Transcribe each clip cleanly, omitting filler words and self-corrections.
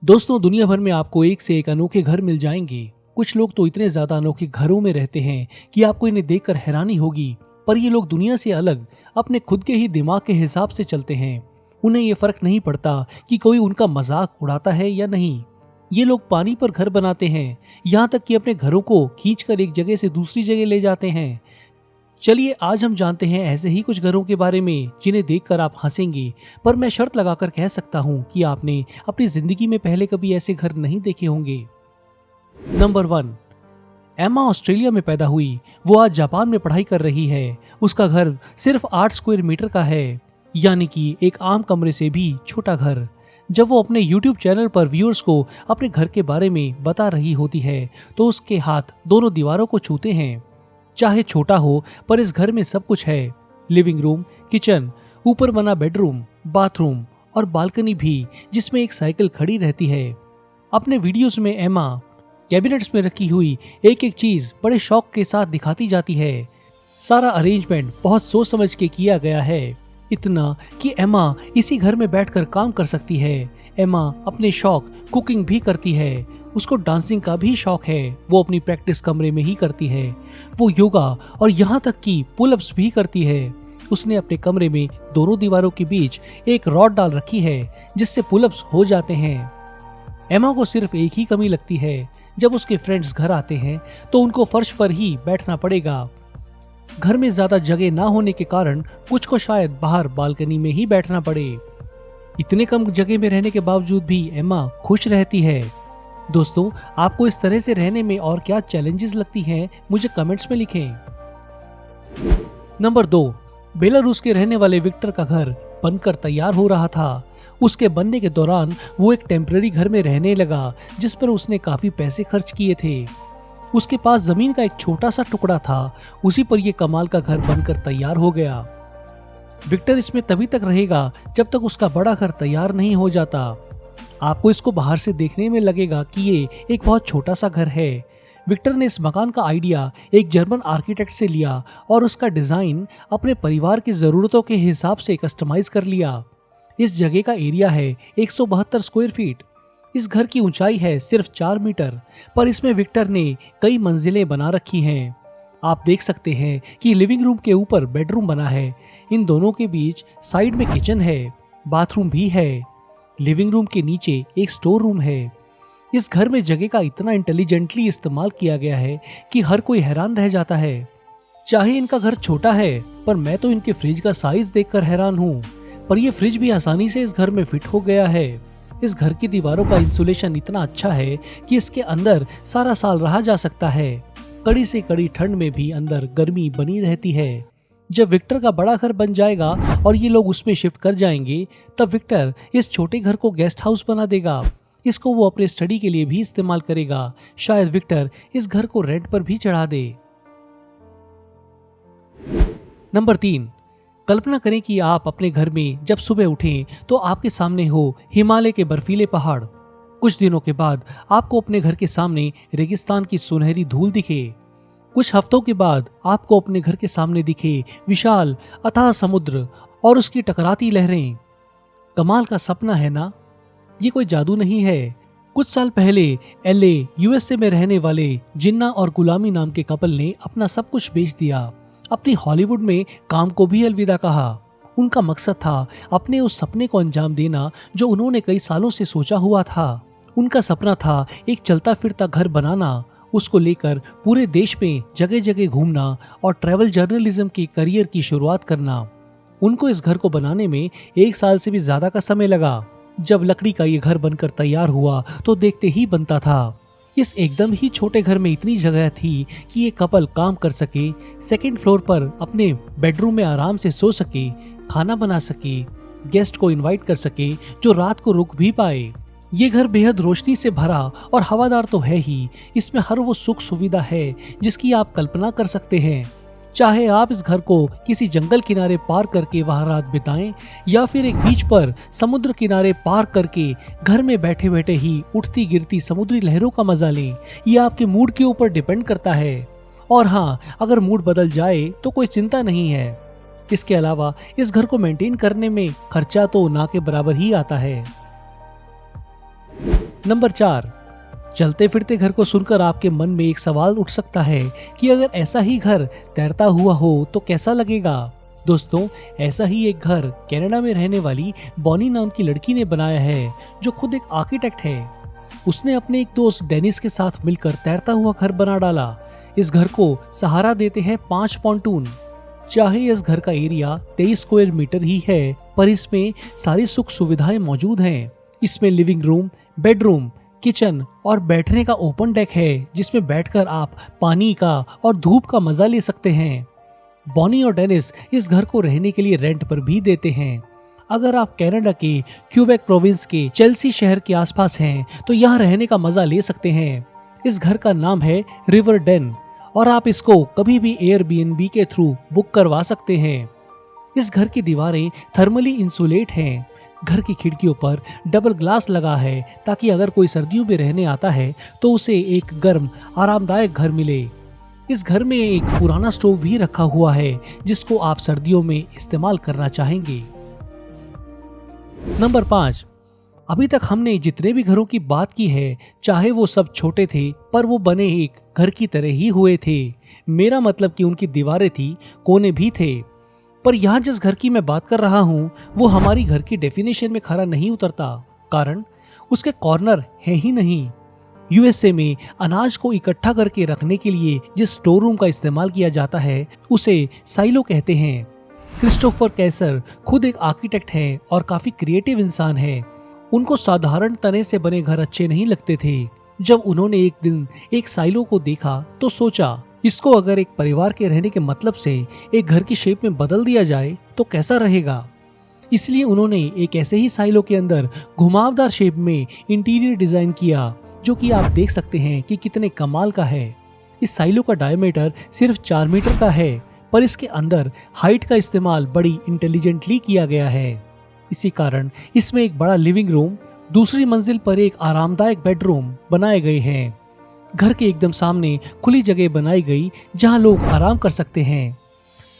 दोस्तों, दुनिया भर में आपको एक से एक अनोखे घर मिल जाएंगे। कुछ लोग तो इतने ज्यादा अनोखे घरों में रहते हैं कि आपको इन्हें देखकर हैरानी होगी। पर ये लोग दुनिया से अलग अपने खुद के ही दिमाग के हिसाब से चलते हैं। उन्हें ये फर्क नहीं पड़ता कि कोई उनका मजाक उड़ाता है या नहीं। ये लोग पानी पर घर बनाते हैं, यहाँ तक कि अपने घरों को खींचकर एक जगह से दूसरी जगह ले जाते हैं। चलिए आज हम जानते हैं ऐसे ही कुछ घरों के बारे में जिन्हें देखकर आप हंसेंगे, पर मैं शर्त लगाकर कह सकता हूँ कि आपने अपनी जिंदगी में पहले कभी ऐसे घर नहीं देखे होंगे। नंबर 1, एमा ऑस्ट्रेलिया में पैदा हुई। वो आज जापान में पढ़ाई कर रही है। उसका घर सिर्फ 8 स्क्वायर मीटर का है, यानी कि एक आम कमरे से भी छोटा घर। जब वो अपने YouTube चैनल पर व्यूअर्स को अपने घर के बारे में बता रही होती है तो उसके हाथ दोनों दीवारों को छूते हैं। चाहे छोटा हो, पर इस घर में सब कुछ है। लिविंग रूम, किचन, ऊपर बना बेडरूम, बाथरूम और बालकनी भी जिसमें एक साइकिल खड़ी रहती है। अपने वीडियोस में एमा कैबिनेट्स में रखी हुई एक एक चीज बड़े शौक के साथ दिखाती जाती है। सारा अरेंजमेंट बहुत सोच समझ के किया गया है, इतना कि एमा इसी घर में बैठकर काम कर सकती है। एमा अपने शौक कुकिंग भी करती है, उसको डांसिंग का भी शौक है। वो अपनी प्रैक्टिस कमरे में ही करती है। वो योगा और यहाँ तक कि पुलअप्स भी करती है। उसने अपने कमरे में दोनों दीवारों के बीच एक रॉड डाल रखी है जिससे पुलअप्स हो जाते हैं। एमा को सिर्फ एक ही कमी लगती है, जब उसके फ्रेंड्स घर आते हैं तो उनको फर्श पर ही बैठना पड़ेगा। घर में ज्यादा जगह ना होने के कारण कुछ को शायद बाहर बालकनी में ही बैठना पड़े। इतने कम जगह में रहने के बावजूद भी एमा खुश रहती है। दोस्तों, आपको इस तरह से रहने में और क्या चैलेंजेस लगती हैं, मुझे कमेंट्स में लिखें। नंबर 2, बेलारूस के रहने वाले विक्टर का घर बनकर तैयार हो रहा था। उसके बनने के दौरान वो एक टेम्पररी घर में रहने लगा जिस पर उसने काफी पैसे खर्च किए थे। उसके पास जमीन का एक छोटा सा टुकड़ा था, उसी पर यह कमाल का घर बनकर तैयार हो गया। विक्टर इसमें तभी तक रहेगा जब तक उसका बड़ा घर तैयार नहीं हो जाता। आपको इसको बाहर से देखने में लगेगा कि ये एक बहुत छोटा सा घर है। विक्टर ने इस मकान का आइडिया एक जर्मन आर्किटेक्ट से लिया और उसका डिजाइन अपने परिवार की जरूरतों के हिसाब से कस्टमाइज कर लिया। इस जगह का एरिया है 172 स्क्वायर फीट। इस घर की ऊंचाई है सिर्फ 4 मीटर, पर इसमें विक्टर ने कई मंजिलें बना रखी हैं। आप देख सकते हैं कि लिविंग रूम के ऊपर बेडरूम बना है। इन दोनों के बीच साइड में किचन है, बाथरूम भी है। लिविंग रूम के नीचे एक स्टोर रूम है। इस घर में जगह का इतना इंटेलिजेंटली इस्तेमाल किया गया है कि हर कोई हैरान रह जाता है। चाहे इनका घर छोटा है, पर मैं तो इनके फ्रिज का साइज देखकर हैरान हूँ। पर यह फ्रिज भी आसानी से इस घर में फिट हो गया है। इस घर की दीवारों का इंसुलेशन इतना अच्छा है कि इसके अंदर सारा साल रहा जा सकता है। कड़ी से कड़ी ठंड में भी अंदर गर्मी बनी रहती है। जब विक्टर का बड़ा घर बन जाएगा और ये लोग उसमें शिफ्ट कर जाएंगे, तब विक्टर इस छोटे घर को गेस्ट हाउस बना देगा। इसको वो अपने स्टडी के लिए भी इस्तेमाल करेगा। शायद विक्टर इस घर को रेंट पर भी चढ़ा दे। नंबर 3, कल्पना करें कि आप अपने घर में जब सुबह उठें तो आपके सामने हो हिमालय के बर्फीले पहाड़। कुछ दिनों के बाद आपको अपने घर के सामने रेगिस्तान की सुनहरी धूल दिखे। कुछ हफ्तों के बाद आपको अपने घर के सामने दिखे विशाल अथाह समुद्र और उसकी टकराती लहरें। कमाल का सपना है ना? ये कोई जादू नहीं है। कुछ साल पहले LA USA में रहने वाले जिन्ना और गुलामी नाम के कपल ने अपना सब कुछ बेच दिया। अपनी हॉलीवुड में काम को भी अलविदा कहा। उनका मकसद था अपने उस सपने को अंजाम देना जो उन्होंने कई सालों से सोचा हुआ था। उनका सपना था एक चलता फिरता घर बनाना, उसको लेकर पूरे देश में जगह जगह घूमना और ट्रैवल जर्नलिज्म के करियर की शुरुआत करना। उनको इस घर को बनाने में 1 साल से भी ज्यादा का समय लगा। जब लकड़ी का ये घर बनकर तैयार हुआ तो देखते ही बनता था। इस एकदम ही छोटे घर में इतनी जगह थी कि ये कपल काम कर सके, सेकेंड फ्लोर पर अपने बेडरूम में आराम से सो सके, खाना बना सके, गेस्ट को इनवाइट कर सके जो रात को रुक भी पाए। ये घर बेहद रोशनी से भरा और हवादार तो है ही, इसमें हर वो सुख सुविधा है जिसकी आप कल्पना कर सकते हैं। चाहे आप इस घर को किसी जंगल किनारे पार्क करके वहां रात बिताएं या फिर एक बीच पर समुद्र किनारे पार्क करके घर में बैठे बैठे ही उठती गिरती समुद्री लहरों का मजा लें, ये आपके मूड के ऊपर डिपेंड करता है। और हाँ, अगर मूड बदल जाए तो कोई चिंता नहीं है। इसके अलावा इस घर को मेंटेन करने में खर्चा तो ना के बराबर ही आता है। नंबर 4, चलते फिरते घर को सुनकर आपके मन में एक सवाल उठ सकता है कि अगर ऐसा ही घर तैरता हुआ हो तो कैसा लगेगा। दोस्तों, ऐसा ही एक घर कनाडा में रहने वाली बॉनी नाम की लड़की ने बनाया है, जो खुद एक आर्किटेक्ट है। उसने अपने एक दोस्त डेनिस के साथ मिलकर तैरता हुआ घर बना डाला। इस घर को सहारा देते हैं 5 पॉन्टून। चाहे इस घर का एरिया 23 स्क्वायर मीटर ही है, पर इसमें सारी सुख सुविधाएं मौजूद हैं। इसमें लिविंग रूम, बेडरूम, किचन और बैठने का ओपन डेक है, जिसमें बैठकर आप पानी का और धूप का मजा ले सकते हैं। बॉनी और डेनिस इस घर को रहने के लिए रेंट पर भी देते हैं। अगर आप कनाडा के क्यूबेक प्रोविंस के चेल्सी शहर के आसपास हैं, तो यहाँ रहने का मजा ले सकते हैं। इस घर का नाम है रिवर डेन और आप इसको कभी भी एयरबीएनबी के थ्रू बुक करवा सकते हैं। इस घर की दीवारें थर्मली इंसुलेट हैं। घर की खिड़कियों पर डबल ग्लास लगा है, ताकि अगर कोई सर्दियों में रहने आता है तो उसे एक गर्म आरामदायक घर मिले। इस घर में एक पुराना स्टोव भी रखा हुआ है, जिसको आप सर्दियों में इस्तेमाल करना चाहेंगे। नंबर 5, अभी तक हमने जितने भी घरों की बात की है, चाहे वो सब छोटे थे, पर वो बने एक घर की तरह ही हुए थे। मेरा मतलब कि उनकी दीवारें थी, कोने भी थे। पर यहाँ जिस घर की मैं बात कर रहा हूँ, वो हमारी घर की डेफिनेशन में खरा नहीं उतरता, कारण उसके कॉर्नर है ही नहीं। यूएसए में अनाज को इकट्ठा करके रखने के लिए जिस स्टोर रूम का इस्तेमाल किया जाता है, उसे साइलो कहते हैं। क्रिस्टोफर कैसर खुद एक आर्किटेक्ट हैं और काफी क्रिएटिव इंसान है। उनको साधारण तने से बने घर अच्छे नहीं लगते थे। जब उन्होंने एक दिन एक साइलो को देखा तो सोचा, इसको अगर एक परिवार के रहने के मतलब से एक घर की शेप में बदल दिया जाए तो कैसा रहेगा। इसलिए उन्होंने एक ऐसे ही साइलो के अंदर घुमावदार शेप में इंटीरियर डिजाइन किया, जो कि आप देख सकते हैं कि कितने कमाल का है। इस साइलो का डायमीटर सिर्फ 4 मीटर का है, पर इसके अंदर हाइट का इस्तेमाल बड़ी इंटेलिजेंटली किया गया है। इसी कारण इसमें एक बड़ा लिविंग रूम, दूसरी मंजिल पर एक आरामदायक बेडरूम बनाए गए हैं। घर के एकदम सामने खुली जगह बनाई गई, जहां लोग आराम कर सकते हैं।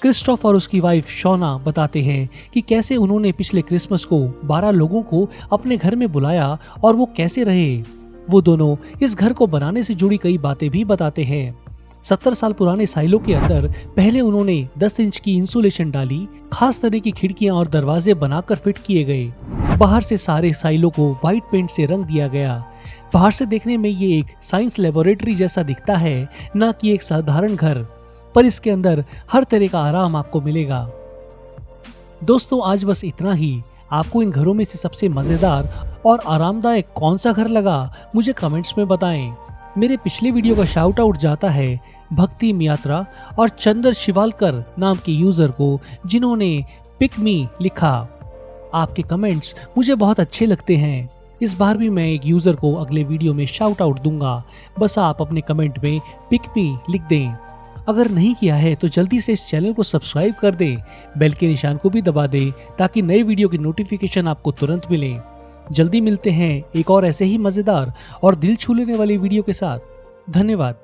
क्रिस्टोफ और उसकी वाइफ शोना बताते हैं कि कैसे उन्होंने पिछले क्रिसमस को 12 लोगों को अपने घर में बुलाया और वो कैसे रहे। वो दोनों इस घर को बनाने से जुड़ी कई बातें भी बताते हैं। 70 साल पुराने साइलो के अंदर पहले उन्होंने 10 इंच की इंसुलेशन डाली, खास तरह की खिड़कियां और दरवाजे बनाकर फिट किए गए। बाहर से सारे साइलो को व्हाइट पेंट से रंग दिया गया। बाहर से देखने में ये एक साइंस लेबोरेटरी जैसा दिखता है, न कि एक साधारण घर, पर इसके अंदर हर तरह का आराम आपको मिलेगा। दोस्तों, आज बस इतना ही। आपको इन घरों में से सबसे मजेदार और आरामदायक कौन सा घर लगा, मुझे कमेंट्स में बताएं। मेरे पिछले वीडियो का शाउट आउट जाता है भक्ति मियात्रा और चंदर शिवालकर नाम के यूजर को, जिन्होंने पिक मी लिखा। आपके कमेंट्स मुझे बहुत अच्छे लगते हैं। इस बार भी मैं एक यूजर को अगले वीडियो में शाउट आउट दूंगा, बस आप अपने कमेंट में पिक मी लिख दें। अगर नहीं किया है तो जल्दी से इस चैनल को सब्सक्राइब कर दें, बेल के निशान को भी दबा दें, ताकि नए वीडियो की नोटिफिकेशन आपको तुरंत मिले। जल्दी मिलते हैं एक और ऐसे ही मजेदार और दिल छू लेने वाली वीडियो के साथ। धन्यवाद।